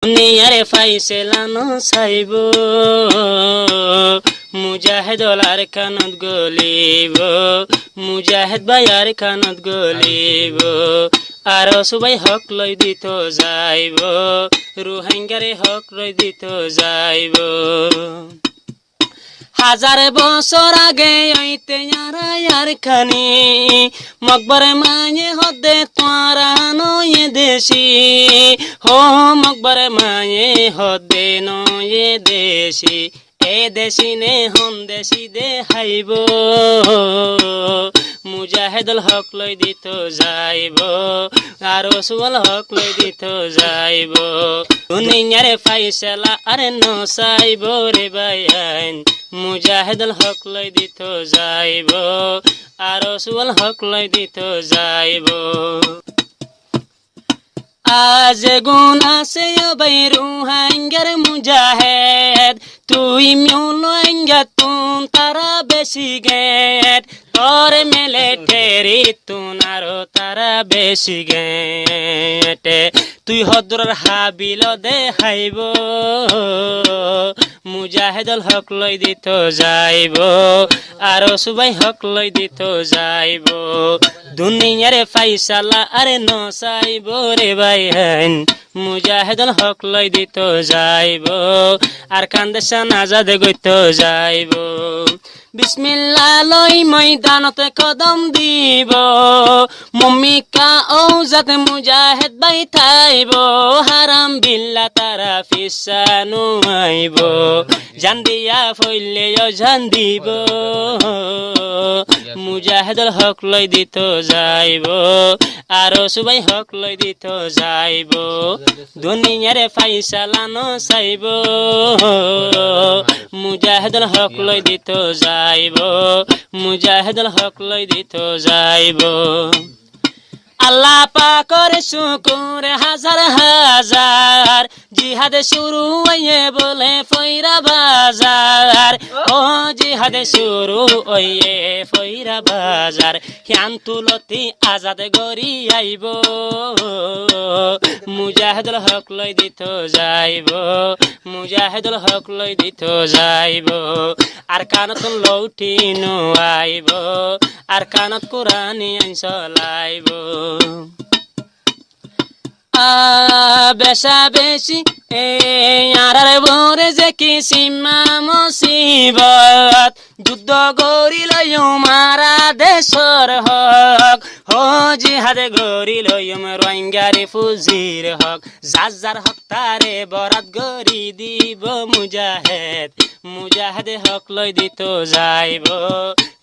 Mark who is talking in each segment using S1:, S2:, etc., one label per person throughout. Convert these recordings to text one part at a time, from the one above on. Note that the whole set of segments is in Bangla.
S1: দুনিয়ারে ফাইসেলানো চাইব মুজাহিদ ওলার কানত গলিব মুজাহিদ ভাইয়ার কানত গলিব আর সবাই হক লই দিত যাইব রোহিঙ্গারে হক লই দিত যাইব হাজার বছর আগে আইতে আর খানি মকবরে মায়ে হদে তোরা নয়ে দেশি হো মকবরে মায়ে হদে নয়ে দেশি এ দেশি নে হন দেশি দে হাইব মুজাহিদুল হক লই দিত যাইব আর রসুল হক লই দিত যাইব দুনিয়ারে ফাইসালা আরে নসাইব রে বাইন মুজাহিদুল হক লই দিত যাইব আর রসুল হক লই দিত যাইব আজ গুণ আছে ভাই রোহিঙ্গার মুজাহিদ তুই মিউলঙ্গা তুন তারা বেশি গেট তোর মেলে টেরি তুন আরো তারা বেশি গেট তুই হদ্রর হাবিল দেখাইব মুজাহিদুল হক লই দিত যাইব আর সবাই হক লই দিত যাইব দুনিয়ারে ফাইসালা আরে নসাইব রে বাইন মুজাহিদুল হক লই দিত যাইব আর কান্দেশান আজাদে গইত যাইব বিসমিল্লাহ লই ময়দানতে কদম দিব মমিকা ও যাতে মুজাহিদ বাই থাইব হারাম বিল্লা তারা ফিসানু আইব জান দিয়া ফইলে জান দিব মুজাহিদুল হক লই দিত যাইব আর সবাই হক লই দিত যাইব দুনিয়ারে ফাইসালা নসাইব মুজাহিদুল হক লই দিত যাইব মুজাহিদুল হক লই দিত যাইব আল্লাহ পাকের শুকর হাজার হাজার জিহাদে শুরু হইয়ে বলে ফইরা বাজার ও জিহাদে শুরু হইয়ে ফইরা বাজার হিয়ান তুলতি আজাদ গরি আইব মুজাহিদুল হক লই দিত যাইব মুজাহিদুল হক লই দিত যাইব আর কানত লৌটি নো আইব আর কানত কুরআনি আইনসলাইব বেশা বেশি এ আরার বরে যে কি সীমা মুসিবত যুদ্ধ গরিল মারা দেশর হক হো জিহাদে গরিল রোহিঙ্গারে ফুজির হক যার হক তারে বরাত গরি দিব মুজাহিদ মুজাহিদে হক লই দিত যাইব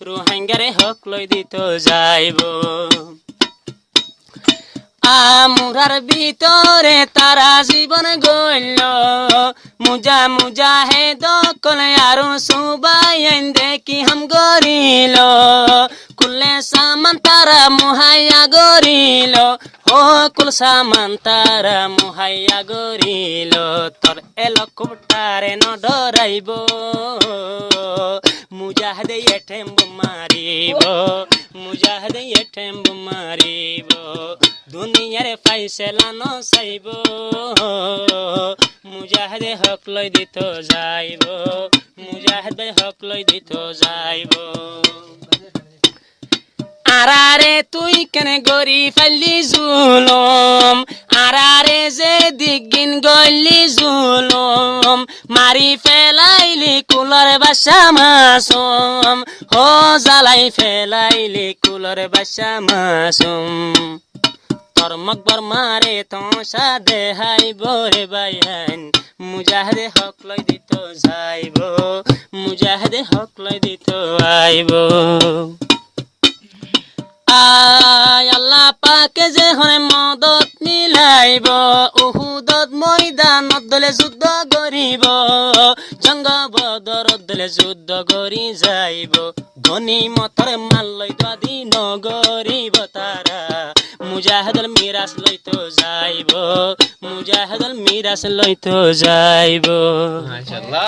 S1: রোহিঙ্গারে হক লই দিত যাইব আমরার ভিতরে তারা জীবন গইল মুজাহিদ কলে আরো সুবাই দেখি হাম গরিল কুলে সামান তারা মুহাইয়া গরিল ও কুল সামান তারা মুহাইয়া গরিল তোর এলো কুটারে ন ডরাইব মুজাহিদে এঠেম মারিব মুজাহিদে এঠেম মারিব দুনিয়ারে ফাইসালা নসাইব মুজাহিদে হক লই দিত যাইব মুজাহিদ হক লই দিত যাইব আরারে তুই কেন গরি ফাইলি জুলুম আরারে যে দিগিন গলি জুলুম মারি ফেলাইলি কুলর বাসা মাসুম হো জালাই ফেলাইলি কুলর বাসা মাসুম তোর মকবর মারে তোষা দেহাইব রে বাইন মুজাহিদে হক লই দিত যাইব মুজাহিদে হক লই দিত আইব আয় আল্লাহ পাকে যে হনে মদত মিলাইব উহুদত ময়দানত দলে যুদ্ধ করিব জঙ্গ বদরত দলে যুদ্ধ করি যাইব গনিমতর মাল লই দাদি নগরিব তারা মুজাহিদুল মিরাস লইতো যাইব মুজাহিদুল মিরাস লইতো যাইব মাশাআল্লাহ।